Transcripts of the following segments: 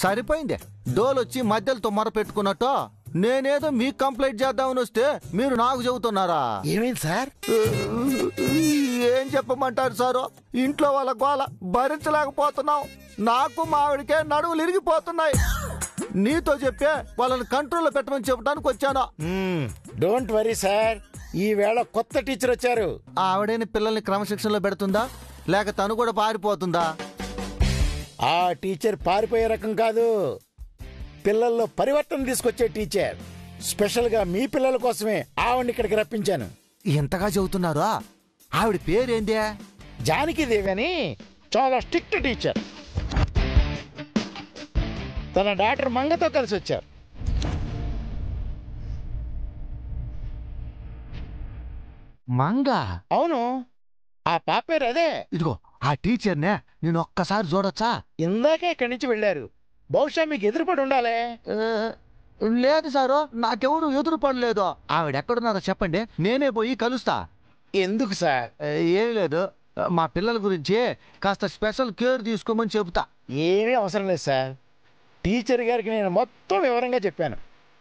సరిపోయింది. డోలొచ్చి మధ్యలో తుమ్మర పెట్టుకున్నట్టు నేనేదో మీకు కంప్లైంట్ చేద్దామని వస్తే మీరు నాకు చెబుతున్నారా? ఏమైంది సార్? ఏం చెప్పమంటారు సారు? ఇంట్లో వాళ్ళ గోల భరించలేకపోతున్నాం. నాకు మా ఆవిడికే నడువులు ఇరిగిపోతున్నాయి. నీతో చెప్పే వాళ్ళని కంట్రోల్లో పెట్టమని చెప్పడానికి వచ్చాను. డోంట్ వరీ సార్, ఈ వేళ కొత్త టీచర్ వచ్చారు. ఆవిడేని పిల్లల్ని క్రమశిక్షణలో పెడుతుందా లేక తను కూడా పారిపోతుందా? ఆ టీచర్ పారిపోయే రకం కాదు, పిల్లల్లో పరివర్తన తీసుకొచ్చే టీచర్. స్పెషల్ గా మీ పిల్లల కోసమే ఆవిడని ఇక్కడికి రప్పించాను. ఎంతగా చెబుతున్నారా? ఆవిడ పేరేందే? జానకిదేవి అని చాలా స్ట్రిక్ట్ టీచర్. తన డాక్టర్ మంగతో కలిసి వచ్చారు. మంగ? అవును, ఆ పాప పేరు అదే. ఇదిగో ఆ టీచర్నే నేను ఒక్కసారి చూడొచ్చా? ఇందాకే ఇక్కడి నుంచి వెళ్ళారు. బహుశా మీకు ఎదురుపడి ఉండాలే. లేదు సారు, నాకెవరు ఎదురు పడలేదు. ఆవిడెక్కడున్నారో చెప్పండి, నేనే పోయి కలుస్తా. ఎందుకు సార్? ఏం లేదు, మా పిల్లల గురించి కాస్త స్పెషల్ కేర్ తీసుకోమని చెబుతా. ఏమీ అవసరం లేదు సార్. టీచర్ గారికి నేను మొత్తం వివరంగా చెప్పాను.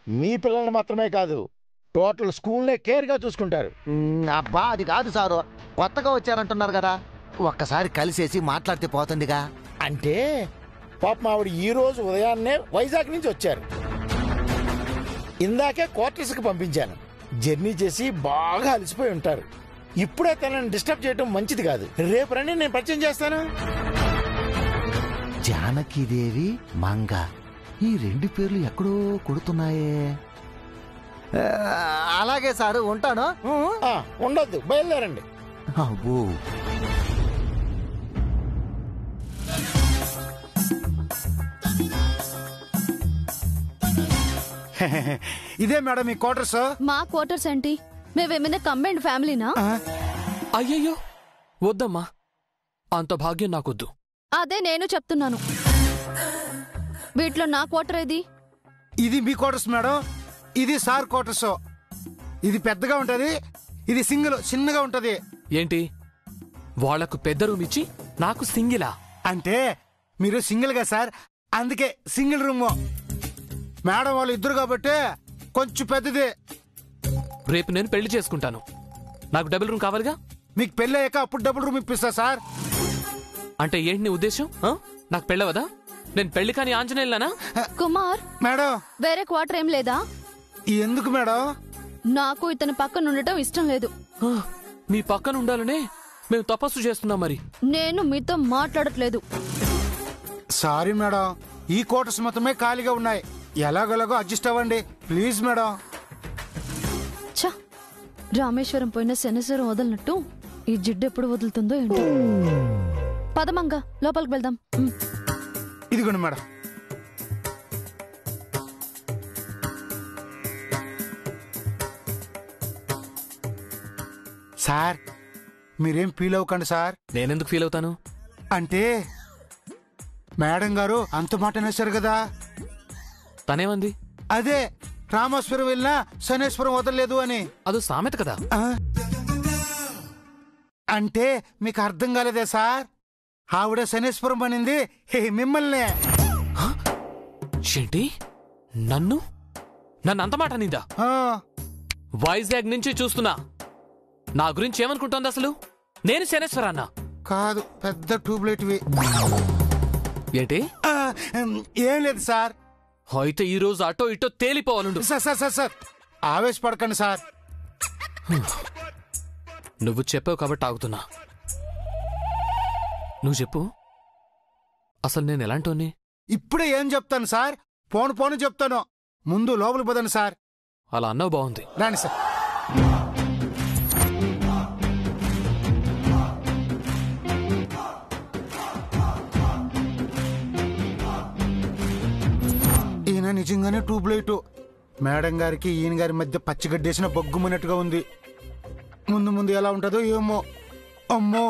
మీ పిల్లల్ని మాత్రమే కాదు, టోటల్ స్కూల్నే కేర్గా చూసుకుంటారు. అబ్బా అది కాదు సారు, కొత్తగా వచ్చారంటున్నారు కదా, ఒక్కసారి కలిసేసి మాట్లాడితే పోతుందిగా. అంటే పాపం ఆవిడ ఈ రోజు ఉదయాన్నే వైజాగ్ నుంచి వచ్చారు. ఇందాకే క్వార్టర్స్కి పంపించాను. జర్నీ చేసి బాగా అలసిపోయి ఉంటారు. ఇప్పుడే తనని డిస్టర్బ్ చేయడం మంచిది కాదు. రేపు రండి, నేను పరిచయం చేస్తాను. జానకీదేవి, మంగ, ఈ రెండు పేర్లు ఎక్కడో కొడుతున్నాయే. అలాగే సారు, ఉంటాను. ఉండొద్దు, బయలుదేరండి. అబ్బో, ఇదే మేడం మీ క్వార్టర్స్? మా క్వార్టర్స్ ఏంటి? మేమేమైనా కంబైన్డ్ ఫ్యామిలీనా? అయ్యయ్యో వద్దమ్మా, అంత భాగ్యం నాకొద్దు. అదే నేను చెప్తున్నాను. వీటిలో నా క్వార్టర్ ఏది? ఇది మీ క్వార్టర్స్ మేడం, ఇది సార్ క్వార్టర్స్. ఇది పెద్దగా ఉంటది, ఇది సింగిల్ చిన్నగా ఉంటది. ఏంటి, వాళ్లకు పెద్ద రూమ్ ఇచ్చి నాకు సింగిలా? అంటే మీరు సింగిల్ గా సార్, అందుకే సింగిల్ రూమ్. మేడం వాళ్ళు ఇద్దరు కాబట్టి కొంచెం పెద్దది. రేపు నేను పెళ్లి చేసుకుంటాను, నాకు డబుల్ రూమ్ కావాలిగా. మీకు పెళ్లి అయ్యాక అప్పుడు డబుల్ రూమ్ ఇప్పిస్తా సార్. అంటే ఏంటి నీ ఉద్దేశం? నాకు పెళ్ళవదా? నేను పెళ్లి కాని ఆంజనేయులనా? కుమార్, మేడం వేరే క్వార్టర్ ఏం లేదా? ఎందుకు మేడం? నాకు ఇతని పక్కన ఉండటం ఇష్టం లేదు. మీ పక్కన ఉండాలనే మేము తపస్సు చేస్తున్నాం. మరి నేను మీతో మాట్లాడట్లేదు. సారీ మేడం, ఈ క్వార్టర్స్ మొత్తమే ఖాళీగా ఉన్నాయి. ఎలాగోలాగో అడ్జస్ట్ అవ్వండి ప్లీజ్ మేడం. ఛ, రామేశ్వరం పోయిన శనేశ్వరం వదలనట్టు ఈ జిడ్డు ఎప్పుడు వదులుతుందో ఏంటో. పదమంగా లోపలికి వెళ్దాం. ఇదిగోండి మేడం. సార్ మీరేం ఫీల్ అవ్వకండి సార్. నేనెందుకు ఫీల్ అవుతాను? అంటే మేడం గారు అంత మాట అనేసారు కదా. తనేమంది? అదే రామేశ్వరం వెళ్ళినా శనేశ్వరం వదలలేదు అని. అదో సామెత కదా. అంటే మీకు అర్థం కాలేదే సార్, ఆవిడ శనేశ్వరం అనింది మిమ్మల్నే. ఏంటి, నన్ను అంత మాట నిందా? వైజాగ్ నుంచి చూస్తున్నా, నా గురించి ఏమనుకుంటోంది అసలు? నేను శనేశ్వరాన్నా? కాదు, పెద్ద ట్యూబ్లైట్వి. ఏంటి? ఏం లేదు సార్. అయితే ఈ రోజు అటో ఇటో తేలిపోవాలండు. సార్ సార్ సార్ సార్ ఆవేశపడకండి సార్. నువ్వు చెప్పావు కాబట్టి ఆగుతున్నా. నువ్వు చెప్పు, అసలు నేను ఎలాంటోని? ఇప్పుడే ఏం చెప్తాను సార్, పోను పోను చెప్తాను. ముందు లోపలికి పోదండి సార్. అలా అన్నావు, బాగుంది. రాండి సార్. ఈయన నిజంగానే ట్యూబ్లైట్. మేడం గారికి ఈయన గారి మధ్య పచ్చిగడ్డేసిన బొగ్గుమన్నట్టుగా ఉంది. ముందు ముందు ఎలా ఉంటుందో ఏమో. అమ్మో,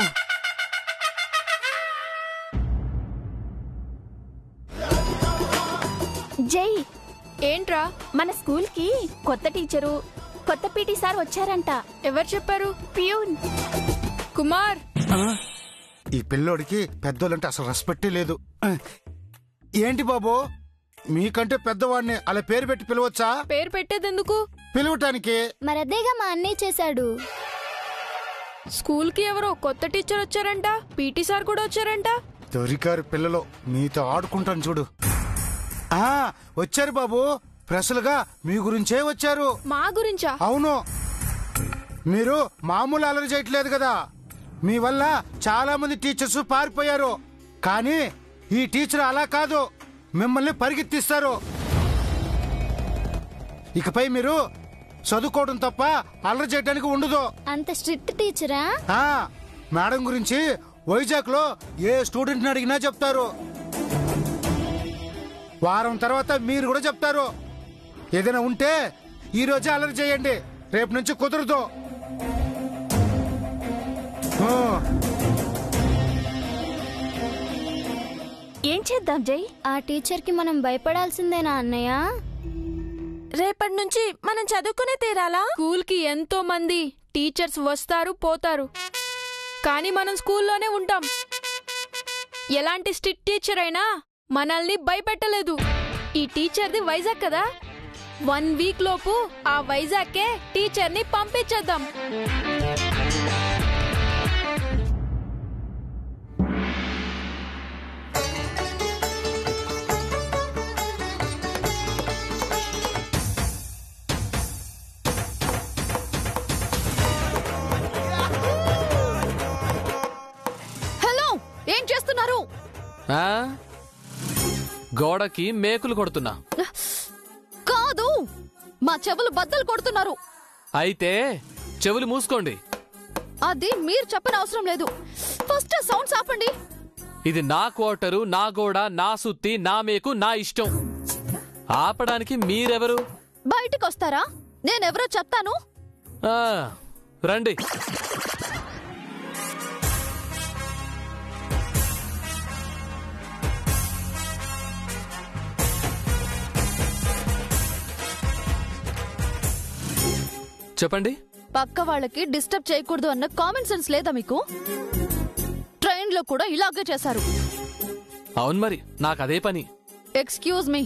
జై, ఏంట్రా? మన స్కూల్ కి కొత్త టీచరు, కొత్త పీటీ సార్ వచ్చారంట. ఎవరు చెప్పారు? పియూన్. కుమార్, ఈ పిల్లోడికి పెద్దోళ్ళంటే అసలు రెస్పెక్టే లేదు. ఏంటి బాబు, మీకంటే పెద్దవాడిని అలా పేరు పెట్టి పిలవచ్చా? పేరు పెట్టేదెందుకు? పిలవటానికి. మరదేగా మా అన్నయ్య చేశాడు. స్కూల్ కి ఎవరో కొత్త టీచర్ వచ్చారంట, పీటీ సార్ కూడా వచ్చారంట. దొరికారు పిల్లలు, మీతో ఆడుకుంటాను చూడు. వచ్చారు బాబు, ప్రశ్నలుగా మీ గురించే వచ్చారు. మా గురించా? అవును, మీరు మామూలు అలరి చేయట్లేదు కదా. మీ వల్ల చాలా మంది టీచర్స్ పారిపోయారు. కానీ ఈ టీచర్ అలా కాదు, మిమ్మల్ని పరిగెత్తిస్తారు. ఇకపై మీరు చదువుకోవడం తప్ప అల్లరి చేయడానికి ఉండదు. అంత స్ట్రిక్ట్ టీచరా? మేడం గురించి వైజాగ్ లో ఏ స్టూడెంట్ అడిగినా చెప్తారు. వారం తర్వాత మీరు కూడా చెప్తారు. ఏదైనా ఉంటే ఈ రోజే అల్లరి చేయండి, రేపు నుంచి కుదరదు. ఏం చేద్దాం జై? ఆ టీచర్ కి మనం భయపడాల్సిందేనా అన్నయ్య? రేపటి నుంచి మనం చదువుకునే తీరాలా? స్కూల్ కి ఎంతో మంది టీచర్స్ వస్తారు పోతారు, కానీ మనం స్కూల్లోనే ఉంటాం. ఎలాంటి స్ట్రిక్ట్ టీచర్ అయినా మనల్ని భయపెట్టలేదు. ఈ టీచర్ది వైజాగ్ కదా, 1 వీక్ లోపు ఆ వైజాగ్కే టీచర్ని పంపించేద్దాం. హలో, ఏం చేస్తున్నారు? గోడకి మేకులు కొడుతున్నా. కాదు, మా చెవులు బద్దలు కొడుతున్నారు. అయితే చెవులు మూసుకోండి. అది మీరు చెప్పని అవసరం లేదు. ఫస్ట్ సౌండ్స్ ఆపండి. ఇది నా క్వార్టరు, నా గోడ, నా సుత్తి, నా మేకు, నా ఇష్టం. ఆపడానికి మీరెవరు? బయటికి వస్తారా? నేనెవరో చెప్తాను. రండి. చెప్పండి. పక్క వాళ్ళకి డిస్టర్బ్ చేయకూడదు అన్న కామన్ సెన్స్ లేదా మీకు? ట్రైన్ లో కూడా ఇలాగే చేశారు. అవును, మరి నాకు అదే పని. ఎక్స్క్యూజ్ మీ,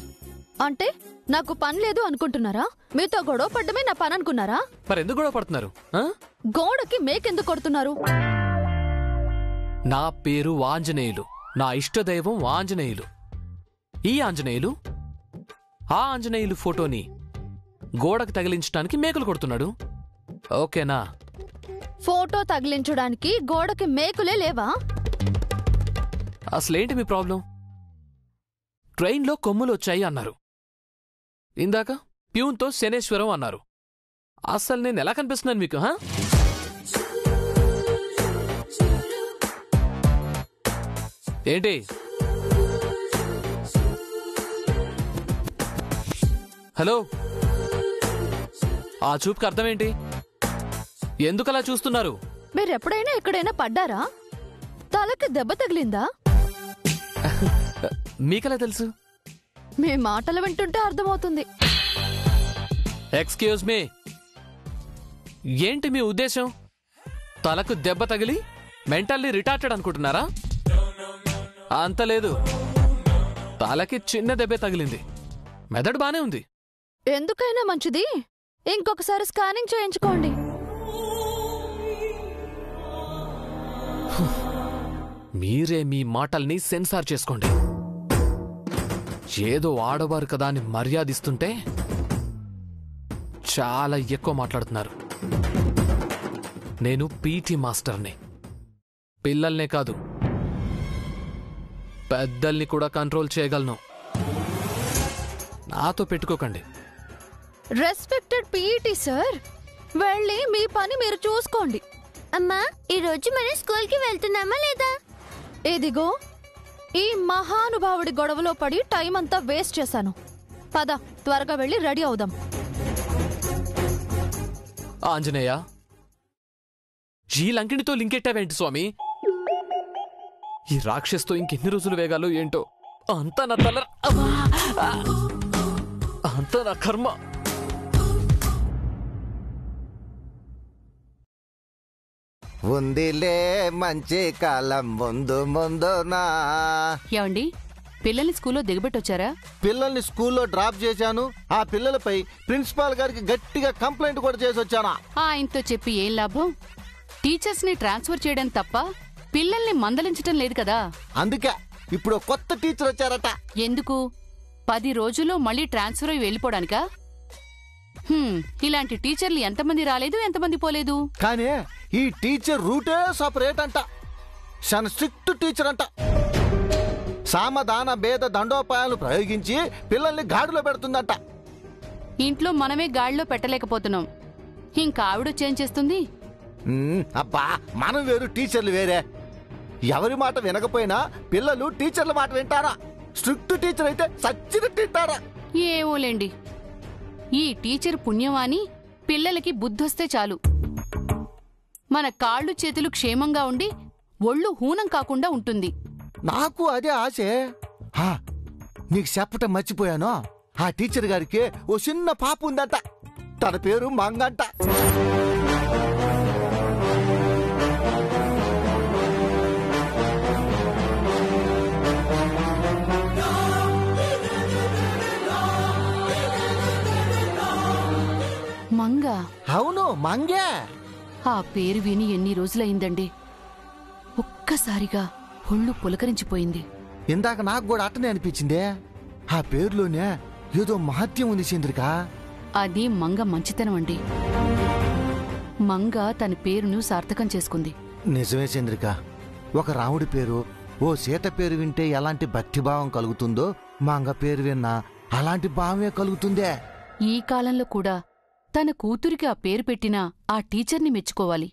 అంటే నాకు పని లేదు అనుకుంటున్నారా? మీతో గొడవ పడ్డమే నా పని అనుకున్నారా? మరెందుకు గొడవ పడుతున్నారు? గోడకి మేకెందుకు కొడుతున్నారు? నా పేరు ఆంజనేయులు, నా ఇష్టదైవం ఆంజనేయులు. ఈ ఆంజనేయులు ఆ ఆంజనేయులు ఫోటోని గోడకు తగిలించడానికి మేకులు కొడుతున్నాడు. ఓకేనా? ఫోటో తగిలించడానికి గోడకి మేకులే లేవా? అసలేంటి మీ ప్రాబ్లం? ట్రైన్లో కొమ్ములు వచ్చాయి అన్నారు. ఇందాక ప్యూన్తో శనేశ్వరం అన్నారు. అసలు నేను ఎలా కనిపిస్తున్నాను మీకు? ఏంటి? హలో, ఆ చూపుకి అర్థం ఏంటి? ఎందుకలా చూస్తున్నారు? మీరెప్పుడైనా ఎక్కడైనా పడ్డారా? తలకి దెబ్బ తగిలిందా? మీకెలా తెలుసు? మీ మాటలు వింటుంటే అర్థమవుతుంది. ఎక్స్క్యూజ్ మీ, ఏంటి మీ ఉద్దేశం? తలకు దెబ్బ తగిలి మెంటల్లీ రిటార్టెడ్ అనుకుంటున్నారా? అంత లేదు, తలకి చిన్న దెబ్బే తగిలింది. మెదడు బానే ఉంది. ఎందుకైనా మంచిది ఇంకొకసారి స్కానింగ్ చేయించుకోండి. మీరే మీ మాటల్ని సెన్సార్ చేసుకోండి. ఏదో ఆడవారు కదా అని మర్యాదిస్తుంటే చాలా ఎక్కువ మాట్లాడుతున్నారు. నేను పీటీ మాస్టర్ని. పిల్లల్నే కాదు, పెద్దల్ని కూడా కంట్రోల్ చేయగలను. నాతో పెట్టుకోకండి. రెస్పెక్టెడ్ పీఈటీ సార్, వెళ్ళి మీ పని మీరు చూసుకోండి. అమ్మా, ఈ రోజు మనం స్కూల్ కి వెళ్తున్నామా లేదా? ఇదిగో, ఈ మహానుభావుడి గొడవలో పడి టైం అంతా వేస్ట్ చేశాను. పద, త్వరగా వెళ్ళి రెడీ అవుదాం. ఆంజనేయ, ఈ లంకిణితో లింకెట్టావేంటి స్వామి? ఈ రాక్షస్తో ఇంకెన్ని రోజులు వేగాలో ఏంటో. అంతా నా తల, అంతా నా కర్మ. ఉందిలే మంచి కాలం ముందు ముందునా. ఏమండి, పిల్లల్ని స్కూల్లో దిగబెట్టొచ్చారా? పిల్లల్ని స్కూల్లో డ్రాప్ చేశాను. ఆ పిల్లలపై ప్రిన్సిపాల్ గారికి గట్టిగా కంప్లైంట్ కూడా చేసి వచ్చానా. ఆయనతో చెప్పి ఏం లాభం? టీచర్స్ ని ట్రాన్స్ఫర్ చేయడం తప్ప పిల్లల్ని మందలించటం లేదు కదా. అందుకే ఇప్పుడు కొత్త టీచర్ వచ్చారట. ఎందుకు? 10 రోజుల్లో మళ్ళీ ట్రాన్స్ఫర్ అయి వెళ్ళిపోవడానికా? ఇలాంటి టీచర్లు ఎంతమంది రాలేదు, ఎంతమంది పోలేదు. కానీ ఈ టీచర్ రూటే సపరేట్ అంట. చాలా స్ట్రిక్ట్ టీచర్ అంట. సామధాన భేద దండోపాయాలు ప్రయోగించి పిల్లల్ని గాడిలో పెడుతుందంట. ఇంట్లో మనమే గాడిలో పెట్టలేకపోతున్నాం, ఇంకా ఆవిడొచ్చేం చేస్తుంది? అబ్బా, మనం వేరు, టీచర్లు వేరే. ఎవరి మాట వినకపోయినా పిల్లలు టీచర్ల మాట వింటారా? స్ట్రిక్ట్ టీచర్ అయితే సచ్చినట్టు తింటారా? ఏమోలేండి, ఈ టీచర్ పుణ్యమాని పిల్లలకి బుద్ధొస్తే చాలు. మన కాళ్ళు చేతులు క్షేమంగా ఉండి ఒళ్ళు హూనం కాకుండా ఉంటుంది. నాకు అదే ఆశే. నీకు చెప్పటం మర్చిపోయాను. ఆ టీచర్ గారికి ఓ చిన్న పాప ఉందంట. తన పేరు మంగంట. మంగ? అవును, మంగే. ఆ పేరు విని ఎన్ని రోజులైందండి. ఒక్కసారిగా ఒళ్ళు పులకరించిపోయింది. ఇందాక నాకు కూడా అట్టనే అనిపించిందే. ఆ పేరులోనే ఏదో మహత్యం ఉంది చంద్రిక. అది మంగ మంచితనం అండి. మంగ తన పేరును సార్థకం చేసుకుంది. నిజమే చంద్రిక. ఒక రాముడి పేరు, ఓ సీత పేరు వింటే ఎలాంటి భక్తిభావం కలుగుతుందో మంగ పేరు విన్నా అలాంటి భావమే కలుగుతుందే. ఈ కాలంలో కూడా తన కూతురికి ఆ పేరు పెట్టినా ఆ టీచర్ని మెచ్చుకోవాలి.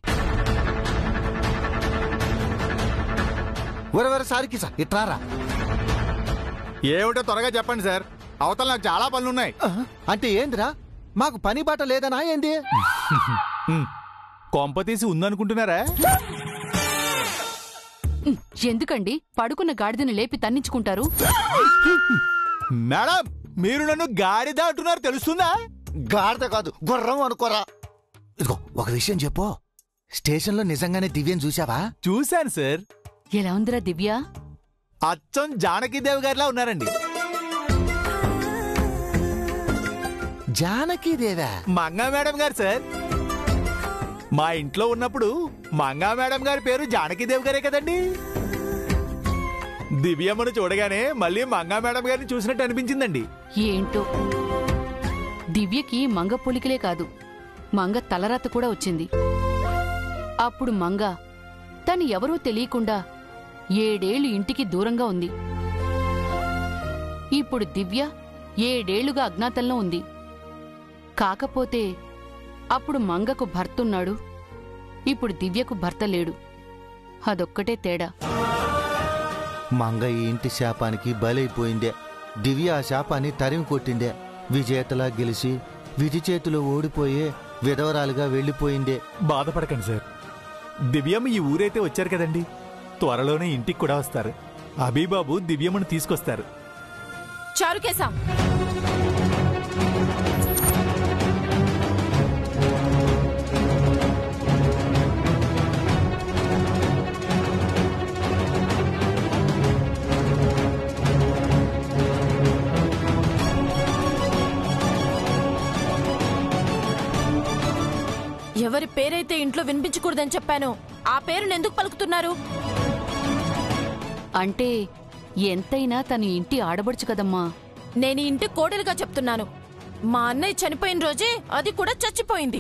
సారికి సార్ ఇట్రారా. ఏమిటో త్వరగా చెప్పండి సార్, అవతల నాకు చాలా పనులున్నాయి. అంటే ఏందిరా, మాకు పని బాట లేదనా ఏంది? కొంపతీసి ఉందనుకుంటున్నారా? ఎందుకండి పడుకున్న గాడిదని లేపి తన్నించుకుంటారు? మేడం, మీరు నన్ను గాడిద అంటున్నారు, తెలుస్తుందా? గాడిద కాదు, గుర్రం అనుకోరా. ఇదిగో ఒక విషయం చెప్పు, స్టేషన్లో నిజంగానే దివ్యం చూసావా? చూశాను సార్. ఎలా ఉందిరా దివ్య? అచ్చం జానకీదేవి గారిలా ఉన్నారండి. జానకీదేవా? మంగా మేడం గారు సార్. మా ఇంట్లో ఉన్నప్పుడు మంగా మేడం గారి పేరు జానకీదేవి గారే కదండి. దివ్యమ్మను చూడగానే మళ్ళీ మంగా మేడం గారిని చూసినట్టు అనిపించిందండి. ఏంటో, దివ్యకి మంగ పొలికలే కాదు, మంగ తలరాత కూడా వచ్చింది. అప్పుడు మంగ తను ఎవరో తెలియకుండా 7 ఏళ్లు ఇంటికి దూరంగా ఉంది. ఇప్పుడు దివ్య 7 ఏళ్లుగా అజ్ఞాతంలో ఉంది. కాకపోతే అప్పుడు మంగకు భర్తున్నాడు, ఇప్పుడు దివ్యకు భర్త లేడు. అదొక్కటే తేడా. మంగ ఈ ఇంటి శాపానికి బలైపోయిందే. దివ్య ఆ శాపాన్ని తరిమి కొట్టిందే. విజేతలా గెలిచి విధి చేతిలో ఓడిపోయే విధవరాలుగా వెళ్లిపోయిందే. బాధపడకండి సార్, దివ్యమ్మ ఈ ఊరైతే వచ్చారు కదండి, త్వరలోనే ఇంటికి కూడా వస్తారు. అబీబాబు దివ్యమ్మను తీసుకొస్తారు. చారుకేశా, ఎవరి పేరైతే ఇంట్లో వినిపించకూడదని చెప్పానో ఆ పేరును ఎందుకు పలుకుతున్నారు? అంటే ఎంతైనా తను ఇంటి ఆడబడుచు కదమ్మా. నేను ఇంటి కోడలుగా చెప్తున్నాను. మా అన్నయ్య చనిపోయిన రోజే అది కూడా చచ్చిపోయింది.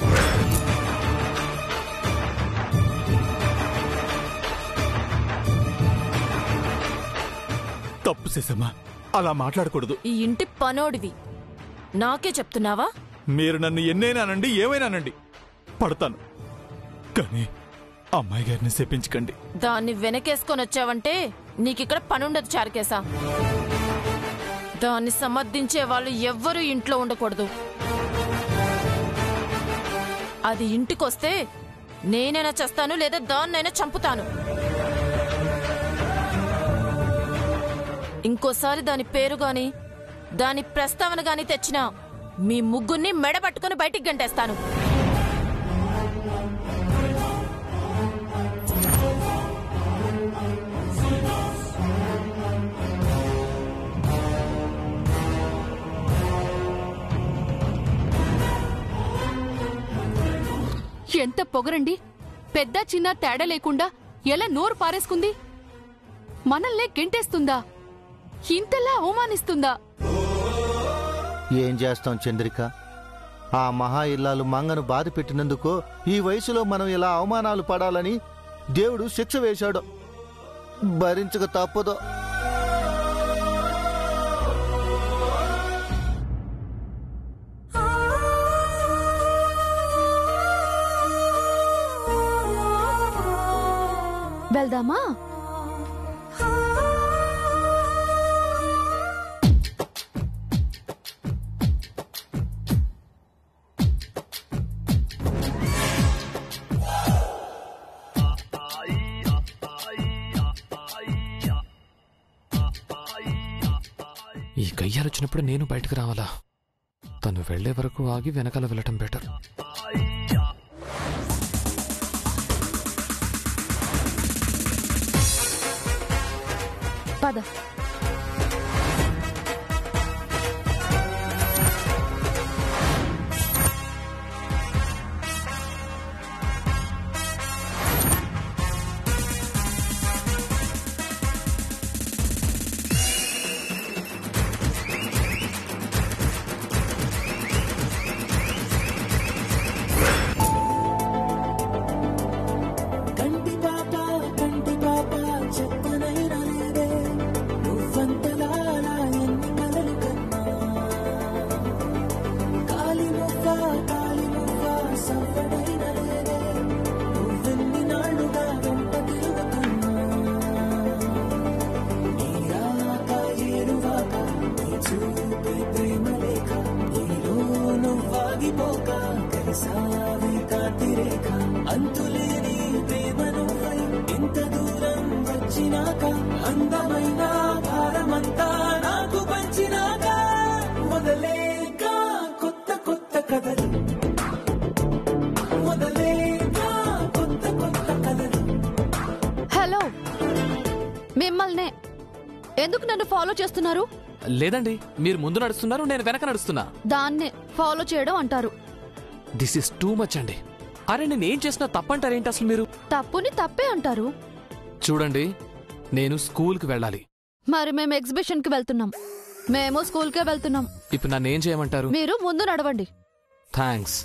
తప్పు చేసమ్మా, అలా మాట్లాడకూడదు. ఈ ఇంటి పనోడివి, నాకే చెప్తున్నావా? మీరు నన్ను ఎన్నైనానండి, ఏమైనానండి, పడతాను. కానీ అమ్మాయి గారిని శపించకండి. దాన్ని వెనకేసుకొని వచ్చావంటే నీకిక్కడ పనుండదు చారుకేశా. దాన్ని సమర్థించే వాళ్ళు ఎవ్వరూ ఇంట్లో ఉండకూడదు. అది ఇంటికొస్తే నేనైనా చేస్తాను, లేదా దాన్నైనా చంపుతాను. ఇంకోసారి దాని పేరు గాని దాని ప్రస్తావన గాని తెచ్చినా మీ ముగ్గురిని మెడబట్టుకుని బయటికి గంటేస్తాను. ఎంత పొగరండి! పెద్ద చిన్న తేడా లేకుండా ఎలా నోరు పారేసుకుంది? మనల్నే గెంటేస్తుందా? ఇంతలా అవమానిస్తుందా? ఏం చేస్తాం చంద్రిక? ఆ మహా ఇల్లాలు మంగను బాధ పెట్టినందుకు ఈ వయసులో మనం ఇలా అవమానాలు పడాలని దేవుడు శిక్ష వేశాడు. భరించక తప్పదు. వెళ్దామా? ఈ గయ్యాలు వచ్చినప్పుడు నేను బయటకు రావాలా? తను వెళ్లే వరకు ఆగి వెనకాల వెళ్ళటం బెటర్. పద. హలో, మిమ్మల్నే. ఎందుకు నన్ను ఫాలో చేస్తున్నారు? లేదండి, మీరు ముందు నడుస్తున్నారు, నేను వెనక నడుస్తున్నా. దాన్నే ఫాలో చేయడం అంటారు. దిస్ ఇస్ టూ మచ్ అండి. అరే నేనేం చేసినా తప్పంటారేంటి అసలు మీరు? తప్పుని తప్పే అంటారు. చూడండి, నేను స్కూల్కి వెళ్ళాలి. మరి మేము ఎగ్జిబిషన్ కి వెళ్తున్నాం. మేము స్కూల్కే వెళ్తున్నాం. ఇప్పుడు నన్ను ఏం చేయమంటారు? మీరు ముందు నడవండి. Thanks.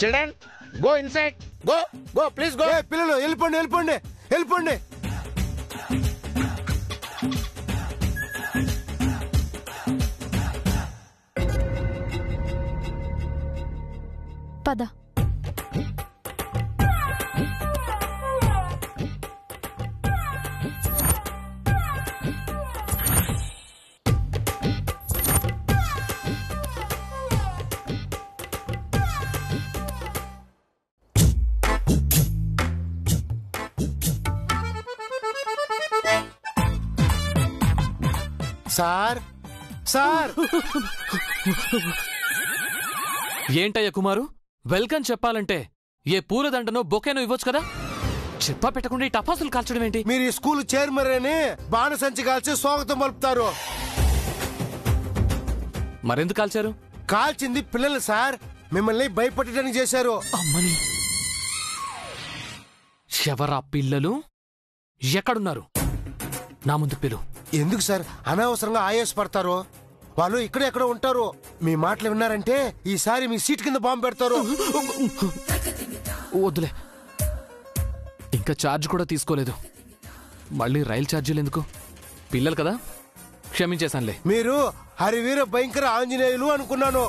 Children, go inside. Go go please go. పిల్లలు వెళ్ళిపోండి, వెళ్ళిపోండి, వెళ్ళిపోండి. పద. Sir, sir. ఏంటయ్య కుమారు, వెల్కమ్ చెప్పాలంటే ఏ పూలదండనో బొకేనో ఇవ్వచ్చు కదా. చెప్పా పెట్టకుండా ఈ టపాసులు కాల్చడం ఏంటి? మీరు ఈ స్కూల్ చైర్మన్ అని బాణసంచి కాల్చి స్వాగతం పలుపుతారు. మరెందుకు కాల్చారు? కాల్చింది పిల్లలు సార్. మిమ్మల్ని భయపెట్టడానికి చేశారు. అమ్మని, ఎవరా పిల్లలు? ఎక్కడున్నారు? నా ముందు పిలు. ఎందుకు సార్ అనవసరంగా ఆయాసపడతారు? వాళ్ళు ఇక్కడెక్కడ ఉంటారు. మీ మాటలు విన్నారంటే ఈసారి మీ సీట్ కింద బాంబు పెడతారు. వద్దులే, ఇంకా ఛార్జ్ కూడా తీసుకోలేదు. మళ్ళీ రైలు ఛార్జీలు ఎందుకు? పిల్లలు కదా, క్షమించేశానులే. మీరు హరివీర భయంకర ఆంజనేయులు అనుకున్నాను.